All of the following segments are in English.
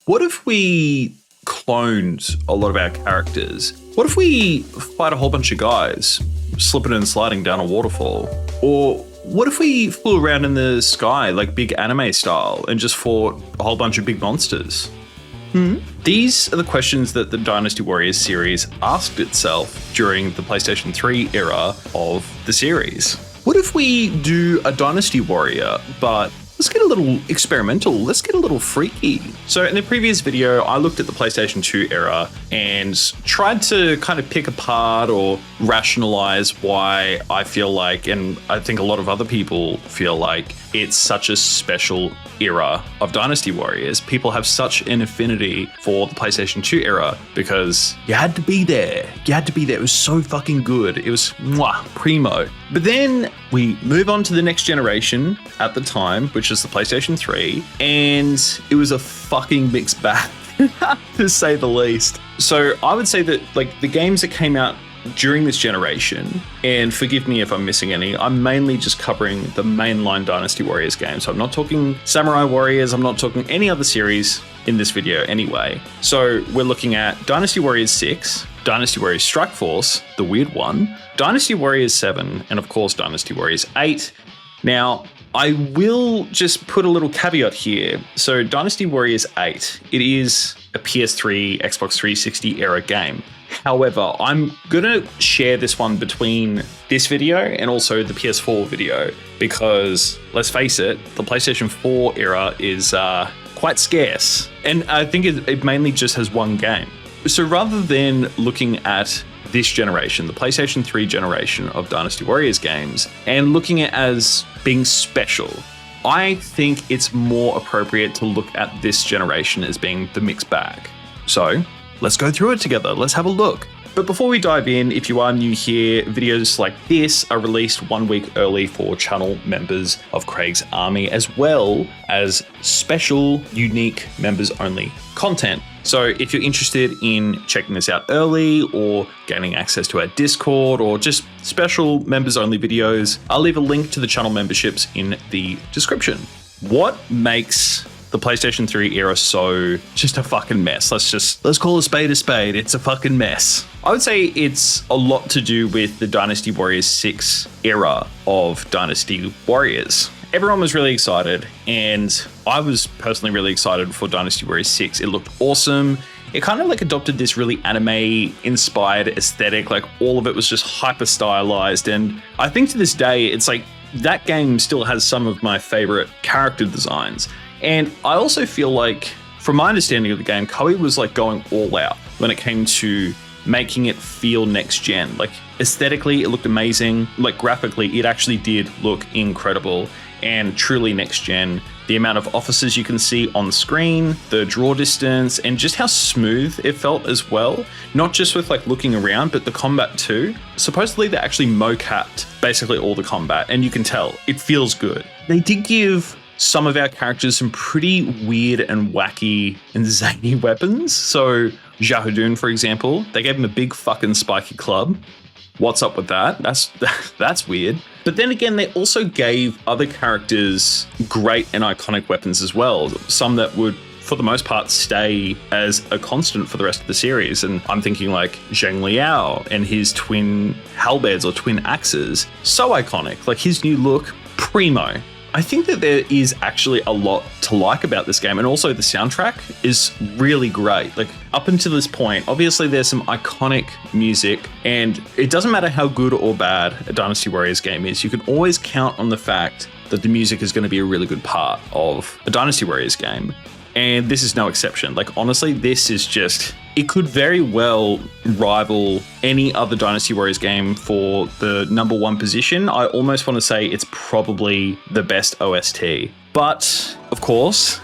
What if we cloned a lot of our characters? What if we fight a whole bunch of guys, slipping and sliding down a waterfall? Or what if we flew around in the sky like big anime style and just fought a whole bunch of big monsters? These are the questions that the Dynasty Warriors series asked itself during the PlayStation 3 era of the series. What if we do a Dynasty Warrior, but let's get a little experimental, let's get a little freaky. So in the previous video, I looked at the PlayStation 2 era and tried to kind of pick apart or rationalize why I feel like, and I think a lot of other people feel like, it's such a special era of Dynasty Warriors. People have such an affinity for the PlayStation 2 era because you had to be there. You had to be there. It was so fucking good. It was primo. But then we move on to the next generation at the time, which is the PlayStation 3, and it was a fucking mixed bag, to say the least. So I would say that like the games that came out during this generation, and forgive me if I'm missing any, I'm mainly just covering the mainline Dynasty Warriors games. So I'm not talking Samurai Warriors, I'm not talking any other series in this video anyway. So we're looking at Dynasty Warriors 6, Dynasty Warriors Strikeforce, the weird one, Dynasty Warriors 7, and of course Dynasty Warriors 8. Now, I will just put a little caveat here. So Dynasty Warriors 8, it is a PS3, Xbox 360 era game. However, I'm going to share this one between this video and also the PS4 video because, let's face it, the PlayStation 4 era is quite scarce. And I think it mainly just has one game. So rather than looking at this generation, the PlayStation 3 generation of Dynasty Warriors games, and looking at it as being special, I think it's more appropriate to look at this generation as being the mixed bag. So let's go through it together. Let's have a look. But before we dive in, if you are new here, videos like this are released 1 week early for channel members of Craig's Army, as well as special, unique, members-only content. So if you're interested in checking this out early or gaining access to our Discord or just special members-only videos, I'll leave a link to the channel memberships in the description. What makes the PlayStation 3 era so just a fucking mess? Let's call a spade a spade. It's a fucking mess. I would say it's a lot to do with the Dynasty Warriors 6 era of Dynasty Warriors. Everyone was really excited, and I was personally really excited for Dynasty Warriors 6. It looked awesome. It kind of like adopted this really anime-inspired aesthetic. Like all of it was just hyper stylized, and I think to this day, it's like that game still has some of my favorite character designs. And I also feel like, from my understanding of the game, Koei was like going all out when it came to making it feel next gen. Like aesthetically, it looked amazing. Like graphically, it actually did look incredible and truly next gen. The amount of officers you can see on screen, the draw distance, and just how smooth it felt as well. Not just with like looking around, but the combat too. Supposedly they actually mocapped basically all the combat, and you can tell it feels good. They did give some of our characters some pretty weird and wacky and zany weapons. So Jahudun, for example, they gave him a big fucking spiky club. What's up with that? That's weird. But then again, they also gave other characters great and iconic weapons as well. Some that would, for the most part, stay as a constant for the rest of the series. And I'm thinking like Zheng Liao and his twin halberds or twin axes. So iconic. Like his new look, primo. I think that there is actually a lot to like about this game, and also the soundtrack is really great. Like up until this point, obviously there's some iconic music, and it doesn't matter how good or bad a Dynasty Warriors game is, you can always count on the fact that the music is going to be a really good part of a Dynasty Warriors game. And this is no exception. Like honestly, this is just, it could very well rival any other Dynasty Warriors game for the #1 position. I almost want to say it's probably the best OST. But of course,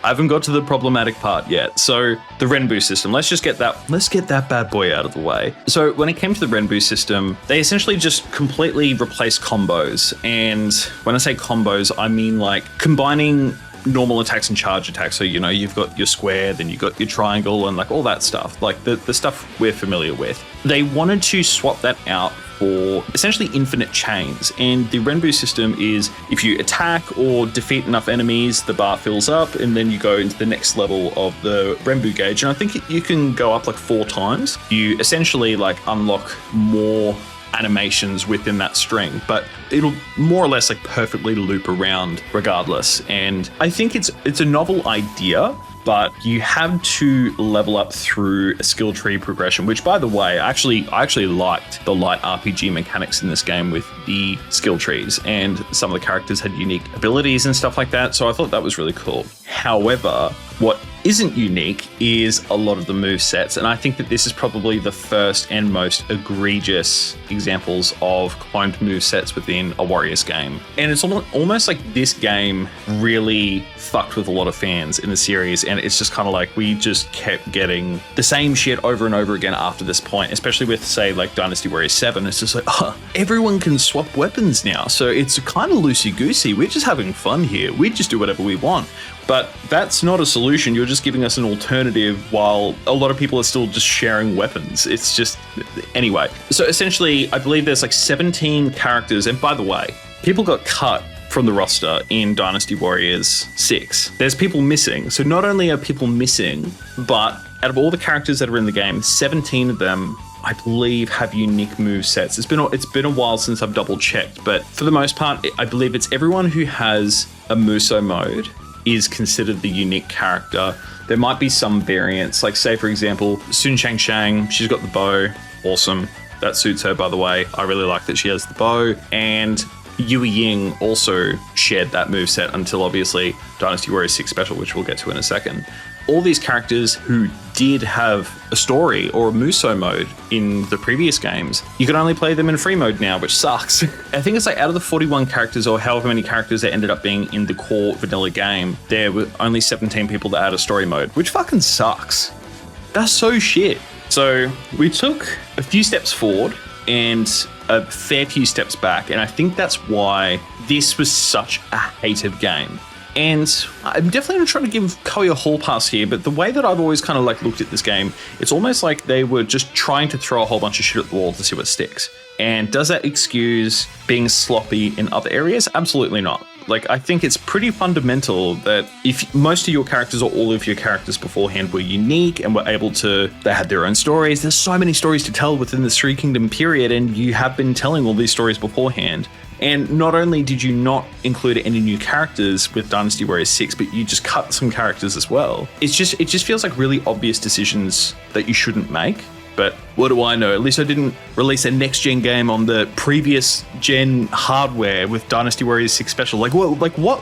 I haven't got to the problematic part yet. So the Renbu system, let's get that bad boy out of the way. So when it came to the Renbu system, they essentially just completely replaced combos. And when I say combos, I mean like combining normal attacks and charge attacks. So, you know, you've got your square, then you've got your triangle and like all that stuff, like the stuff we're familiar with. They wanted to swap that out for essentially infinite chains. And the Renbu system is if you attack or defeat enough enemies, the bar fills up, and then you go into the next level of the Renbu gauge. And I think you can go up like 4 times. You essentially like unlock more animations within that string, but it'll more or less like perfectly loop around regardless. And I think it's a novel idea, but you have to level up through a skill tree progression, which, by the way, I actually liked the light RPG mechanics in this game with the skill trees, and some of the characters had unique abilities and stuff like that, so I thought that was really cool. However, what isn't unique is a lot of the movesets, and I think that this is probably the first and most egregious examples of cloned movesets within a Warriors game. And it's almost like this game really fucked with a lot of fans in the series, and it's just kind of like we just kept getting the same shit over and over again after this point, especially with, say, like Dynasty Warriors 7. It's just like, everyone can swap weapons now, so it's kind of loosey-goosey. We're just having fun here. We just do whatever we want. But that's not a solution. You're just giving us an alternative while a lot of people are still just sharing weapons. It's just, anyway. So essentially, I believe there's like 17 characters. And by the way, people got cut from the roster in Dynasty Warriors 6. There's people missing. So not only are people missing, but out of all the characters that are in the game, 17 of them, I believe, have unique movesets. It's been a while since I've double checked, but for the most part, I believe it's everyone who has a Muso mode is considered the unique character. There might be some variants, like say for example, Sun Shang, she's got the bow, awesome. That suits her, by the way. I really like that she has the bow. And Yui Ying also shared that moveset until obviously Dynasty Warriors 6 Special, which we'll get to in a second. All these characters who did have a story or a Muso mode in the previous games, you can only play them in free mode now, which sucks. I think it's like out of the 41 characters or however many characters that ended up being in the core vanilla game, there were only 17 people that had a story mode, which fucking sucks. That's so shit. So we took a few steps forward and a fair few steps back, and I think that's why this was such a hated game. And I'm definitely not trying to give Koei a hall pass here, but the way that I've always kind of like looked at this game, it's almost like they were just trying to throw a whole bunch of shit at the wall to see what sticks. And does that excuse being sloppy in other areas? Absolutely not. Like, I think it's pretty fundamental that if most of your characters or all of your characters beforehand were unique and were able to, they had their own stories. There's so many stories to tell within the Three Kingdom period, and you have been telling all these stories beforehand. And not only did you not include any new characters with Dynasty Warriors 6, but you just cut some characters as well. It just feels like really obvious decisions that you shouldn't make. But what do I know? At least I didn't release a next-gen game on the previous gen hardware with Dynasty Warriors 6 Special. Like what?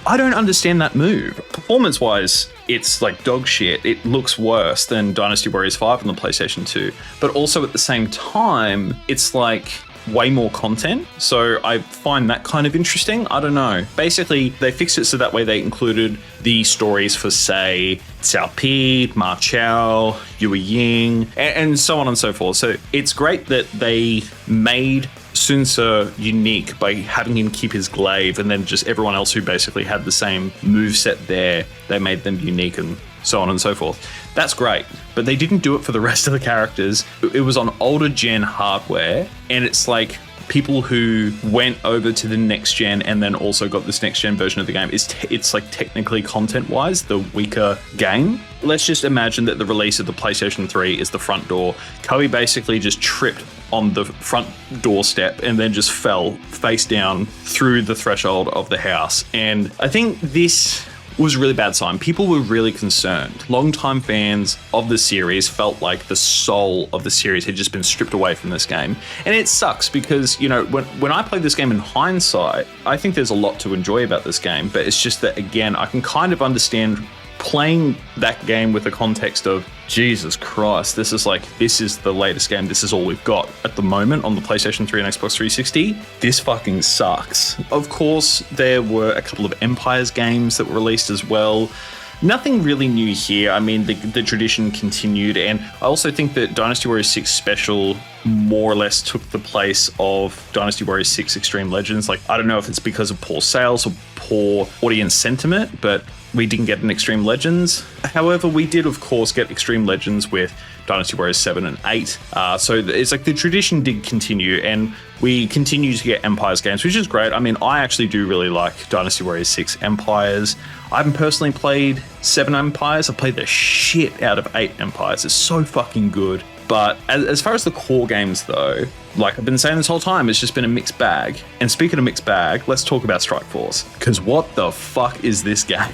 I don't understand that move. Performance-wise, it's like dog shit. It looks worse than Dynasty Warriors 5 on the PlayStation 2. But also at the same time, it's like way more content. So I find that kind of interesting. I don't know. Basically, they fixed it so that way they included the stories for, say, Cao Pi, Ma Chao, Yui Ying, and so on and so forth. So it's great that they made Sun Ce unique by having him keep his glaive, and then just everyone else who basically had the same moveset there, they made them unique and so on and so forth. That's great, but they didn't do it for the rest of the characters. It was on older gen hardware, and it's like people who went over to the next gen and then also got this next gen version of the game. It's like technically content-wise the weaker game. Let's just imagine that the release of the PlayStation 3 is the front door. Koei basically just tripped on the front doorstep and then just fell face down through the threshold of the house. And I think this was a really bad sign. People were really concerned. Longtime fans of the series felt like the soul of the series had just been stripped away from this game. And it sucks because, you know, when I played this game in hindsight, I think there's a lot to enjoy about this game, but it's just that, again, I can kind of understand playing that game with the context of, Jesus Christ, this is the latest game. This is all we've got at the moment on the PlayStation 3 and Xbox 360. This fucking sucks. Of course, there were a couple of Empires games that were released as well. Nothing really new here. I mean, the tradition continued, and I also think that Dynasty Warriors 6 Special more or less took the place of Dynasty Warriors 6 Extreme Legends. Like, I don't know if it's because of poor sales or poor audience sentiment, but we didn't get an Extreme Legends. However, we did, of course, get Extreme Legends with Dynasty Warriors 7 and 8. So it's like the tradition did continue, and we continue to get Empires games, which is great. I mean, I actually do really like Dynasty Warriors 6 Empires. I haven't personally played 7 Empires. I played the shit out of 8 Empires. It's so fucking good. But as far as the core games, though, like I've been saying this whole time, it's just been a mixed bag. And speaking of mixed bag, let's talk about Strikeforce. Because what the fuck is this game?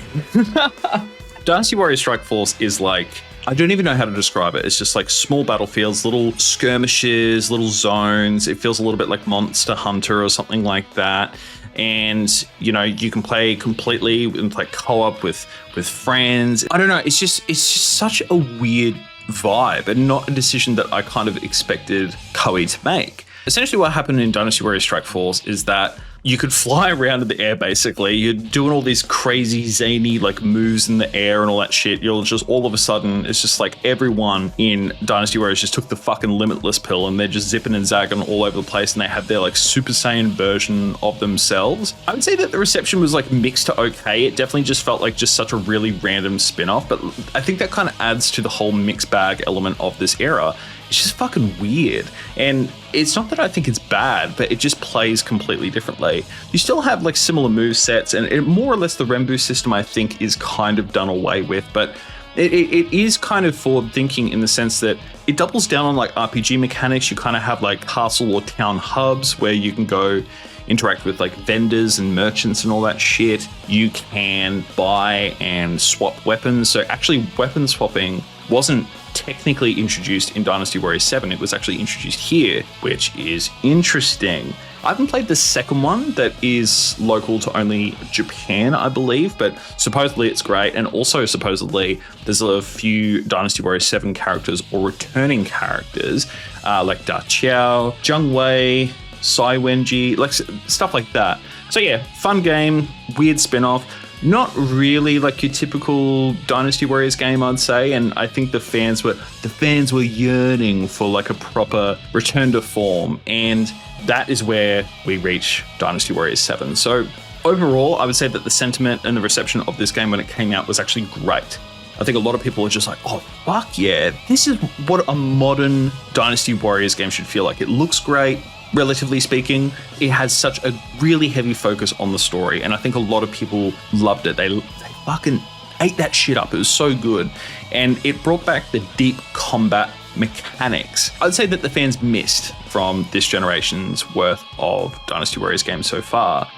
Dynasty Warriors Strikeforce is like, I don't even know how to describe it. It's just like small battlefields, little skirmishes, little zones. It feels a little bit like Monster Hunter or something like that. And, you know, you can play completely and play co-op with friends. I don't know. It's just such a weird vibe, and not a decision that I kind of expected Koei to make. Essentially what happened in Dynasty Warriors Strikeforce is that you could fly around in the air, basically. You're doing all these crazy zany like moves in the air and all that shit. You'll just all of a sudden, it's just like everyone in Dynasty Warriors just took the fucking limitless pill, and they're just zipping and zagging all over the place, and they have their like Super Saiyan version of themselves. I would say that the reception was like mixed to okay. It definitely just felt like just such a really random spin-off, but I think that kind of adds to the whole mixed bag element of this era. It's just fucking weird. And it's not that I think it's bad, but it just plays completely differently. You still have like similar move sets, and more or less the Renbu system I think is kind of done away with, but it is kind of forward thinking in the sense that it doubles down on like RPG mechanics. You kind of have like castle or town hubs where you can go interact with like vendors and merchants and all that shit. You can buy and swap weapons. So actually weapon swapping wasn't technically introduced in Dynasty Warriors 7. It was actually introduced here, which is interesting. I haven't played the second one that is local to only Japan, I believe, but supposedly it's great. And also supposedly there's a few Dynasty Warriors 7 characters or returning characters like Da Qiao, Zheng Wei, Sai Wenji, like stuff like that. So yeah, fun game, weird spin-off. Not really like your typical Dynasty Warriors game, I'd say, and I think the fans were yearning for like a proper return to form, and that is where we reach Dynasty Warriors 7. So overall, I would say that the sentiment and the reception of this game when it came out was actually great. I think a lot of people are just like, oh, fuck yeah, this is what a modern Dynasty Warriors game should feel like. It looks great. Relatively speaking, it has such a really heavy focus on the story, and I think a lot of people loved it. They fucking ate that shit up. It was so good, and it brought back the deep combat mechanics. I'd say that the fans missed from this generation's worth of Dynasty Warriors games so far.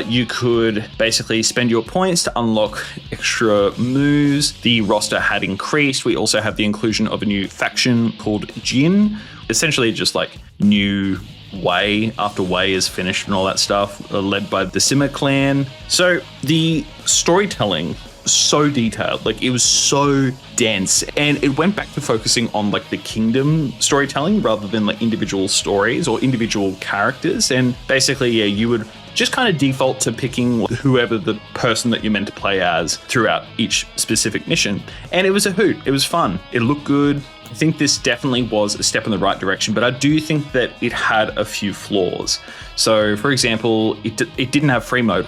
You could basically spend your points to unlock extra moves. The roster had increased. We also have the inclusion of a new faction called Jin, essentially just like new Wei after Wei is finished and all that stuff, led by the Sima clan. So the storytelling, so detailed, like it was so dense, and it went back to focusing on like the kingdom storytelling rather than like individual stories or individual characters. And basically, yeah, you would just kind of default to picking whoever the person that you're meant to play as throughout each specific mission. And it was a hoot. It was fun. It looked good. I think this definitely was a step in the right direction, but I do think that it had a few flaws. So, for example, it didn't have free mode.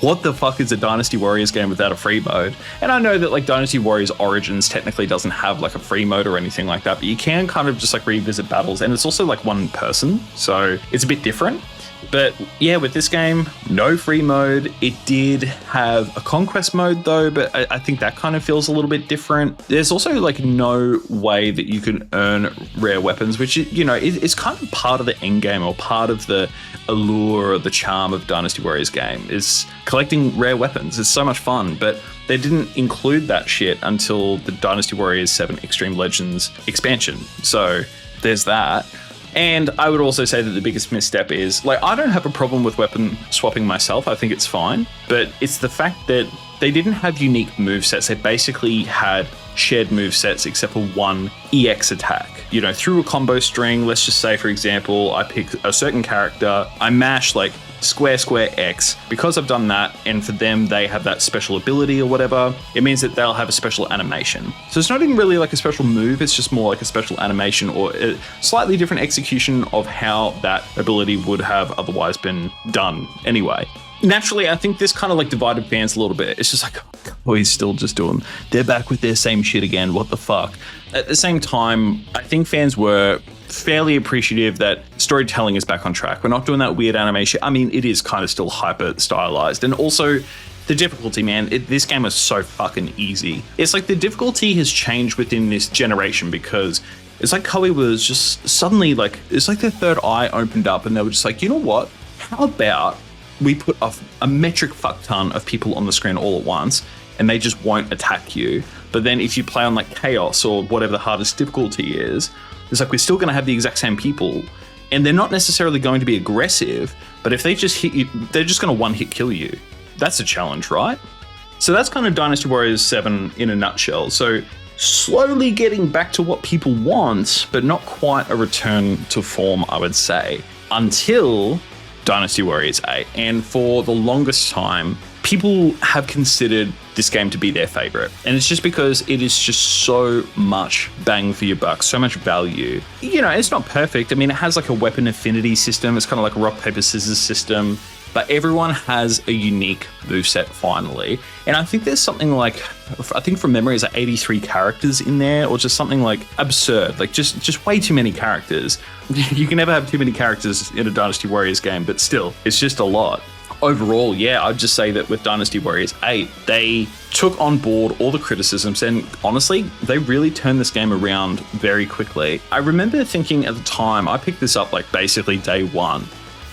What the fuck is a Dynasty Warriors game without a free mode? And I know that like Dynasty Warriors Origins technically doesn't have like a free mode or anything like that, but you can kind of just like revisit battles, and it's also like one person, so it's a bit different. But yeah, with this game, no free mode. It did have a conquest mode though, but I think that kind of feels a little bit different. There's also like no way that you can earn rare weapons, which, you know, is kind of part of the end game or part of the allure or the charm of Dynasty Warriors game is collecting rare weapons. It's so much fun, but they didn't include that shit until the Dynasty Warriors 7 Extreme Legends expansion. So there's that. And I would also say that the biggest misstep is, like, I don't have a problem with weapon swapping myself. I think it's fine. But it's the fact that they didn't have unique movesets. They basically had shared movesets except for one EX attack. You know, through a combo string, let's just say, for example, I pick a certain character, I mash like square, square, X. Because I've done that, and for them, they have that special ability or whatever, it means that they'll have a special animation. So it's not even really like a special move, it's just more like a special animation or a slightly different execution of how that ability would have otherwise been done anyway. Naturally, I think this kind of like divided fans a little bit. It's just like, He's still just doing, they're back with their same shit again. What the fuck? At the same time, I think fans were fairly appreciative that storytelling is back on track. We're not doing that weird animation. I mean, it is kind of still hyper stylized. And also the difficulty, man, this game was so fucking easy. It's like the difficulty has changed within this generation because it's like Koei was just suddenly like, it's like their third eye opened up and they were just like, you know what? How about we put a metric fuck ton of people on the screen all at once and they just won't attack you. But then if you play on like Chaos or whatever the hardest difficulty is, it's like we're still going to have the exact same people and they're not necessarily going to be aggressive, but if they just hit you, they're just going to one-hit kill you. That's a challenge, right? So that's kind of Dynasty Warriors 7 in a nutshell. So slowly getting back to what people want, but not quite a return to form, I would say, until Dynasty Warriors 8. And for the longest time, people have considered this game to be their favorite. And it's just because it is just so much bang for your buck, so much value. You know, it's not perfect. I mean, it has like a weapon affinity system. It's kind of like a rock, paper, scissors system. But everyone has a unique moveset finally. And I think there's something like, I think from memory, is like 83 characters in there, or just something like absurd, like just way too many characters. You can never have too many characters in a Dynasty Warriors game, but still, it's just a lot. Overall, yeah, I'd just say that with Dynasty Warriors 8, they took on board all the criticisms and honestly, they really turned this game around very quickly. I remember thinking at the time, I picked this up like basically day one.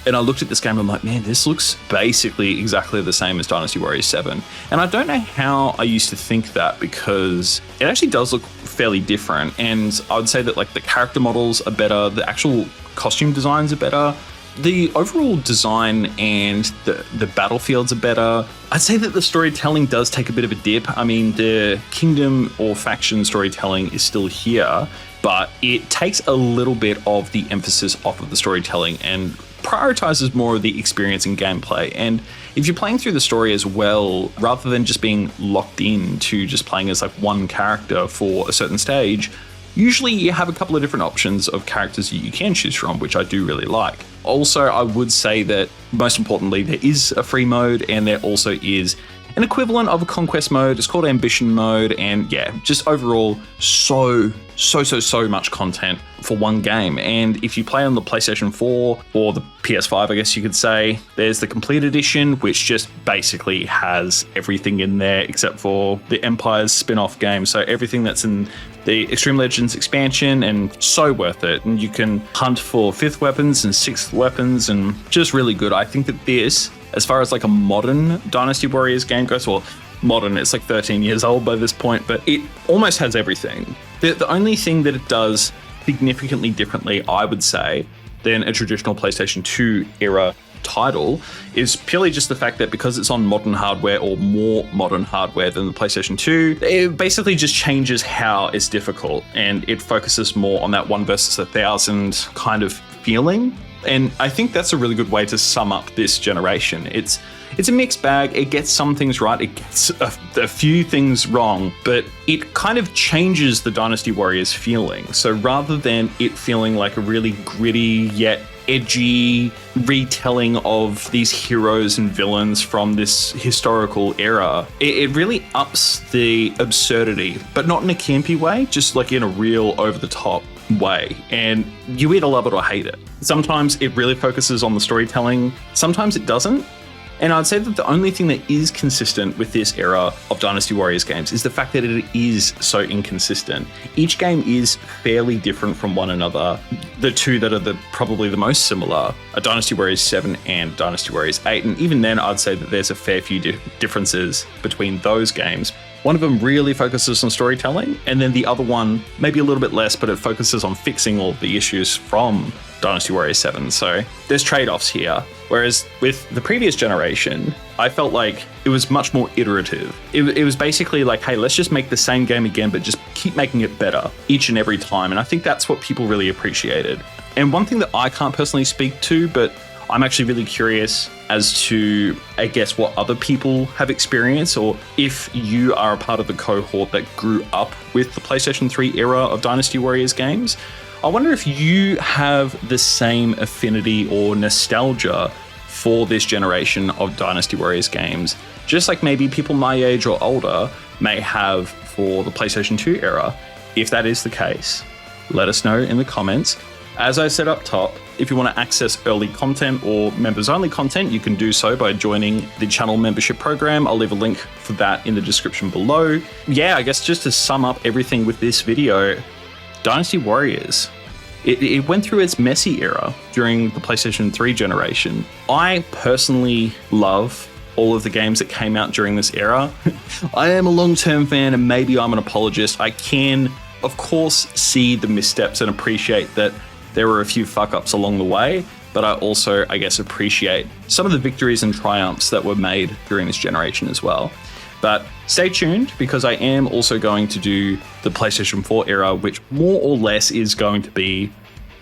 And I looked at this game and I'm like, man, this looks basically exactly the same as Dynasty Warriors 7. And I don't know how I used to think that because it actually does look fairly different. And I would say that like the character models are better, the actual costume designs are better, the overall design and the battlefields are better. I'd say that the storytelling does take a bit of a dip. I mean, the kingdom or faction storytelling is still here, but it takes a little bit of the emphasis off of the storytelling and prioritizes more of the experience and gameplay. And if you're playing through the story as well, rather than just being locked in to just playing as like one character for a certain stage, usually you have a couple of different options of characters that you can choose from, which I do really like. Also, I would say that most importantly, there is a free mode and there also is an equivalent of a conquest mode. It's called ambition mode. And yeah, just overall, so much content for one game. And if you play on the PlayStation 4 or the PS5, I guess you could say, there's the complete edition, which just basically has everything in there except for the Empire's spin-off game. So everything that's in the Extreme Legends expansion, and so worth it. And you can hunt for 5th weapons and 6th weapons and just really good. I think that this, as far as like a modern Dynasty Warriors game goes, well, modern, it's like 13 years old by this point, but it almost has everything. The only thing that it does significantly differently, I would say, than a traditional PlayStation 2 era title is purely just the fact that because it's on modern hardware or more modern hardware than the PlayStation 2, it basically just changes how it's difficult and it focuses more on that 1 versus 1,000 kind of feeling. And I think that's a really good way to sum up this generation. It's a mixed bag. It gets some things right. It gets a few things wrong, but it kind of changes the Dynasty Warriors feeling. So rather than it feeling like a really gritty yet edgy retelling of these heroes and villains from this historical era, it really ups the absurdity, but not in a campy way, just like in a real over-the-top way. And you either love it or hate it. Sometimes it really focuses on the storytelling. Sometimes it doesn't. And I'd say that the only thing that is consistent with this era of Dynasty Warriors games is the fact that it is so inconsistent. Each game is fairly different from one another. The two that are probably the most similar are Dynasty Warriors 7 and Dynasty Warriors 8. And even then, I'd say that there's a fair few differences between those games. One of them really focuses on storytelling, and then the other one, maybe a little bit less, but it focuses on fixing all the issues from Dynasty Warriors 7. So there's trade-offs here. Whereas with the previous generation, I felt like it was much more iterative. It was basically like, hey, let's just make the same game again, but just keep making it better each and every time. And I think that's what people really appreciated. And one thing that I can't personally speak to, but I'm actually really curious as to, I guess, what other people have experienced, or if you are a part of the cohort that grew up with the PlayStation 3 era of Dynasty Warriors games. I wonder if you have the same affinity or nostalgia for this generation of Dynasty Warriors games, just like maybe people my age or older may have for the PlayStation 2 era. If that is the case, let us know in the comments. As I said up top, if you want to access early content or members-only content, you can do so by joining the channel membership program. I'll leave a link for that in the description below. Yeah, I guess just to sum up everything with this video, Dynasty Warriors, it went through its messy era during the PlayStation 3 generation. I personally love all of the games that came out during this era. I am a long-term fan and maybe I'm an apologist. I can, of course, see the missteps and appreciate that there were a few fuck-ups along the way, but I also, I guess, appreciate some of the victories and triumphs that were made during this generation as well. But stay tuned, because I am also going to do the PlayStation 4 era, which more or less is going to be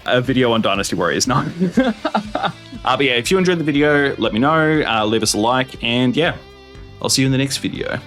a video on Dynasty Warriors. No. But yeah, if you enjoyed the video, let me know, leave us a like, and yeah, I'll see you in the next video.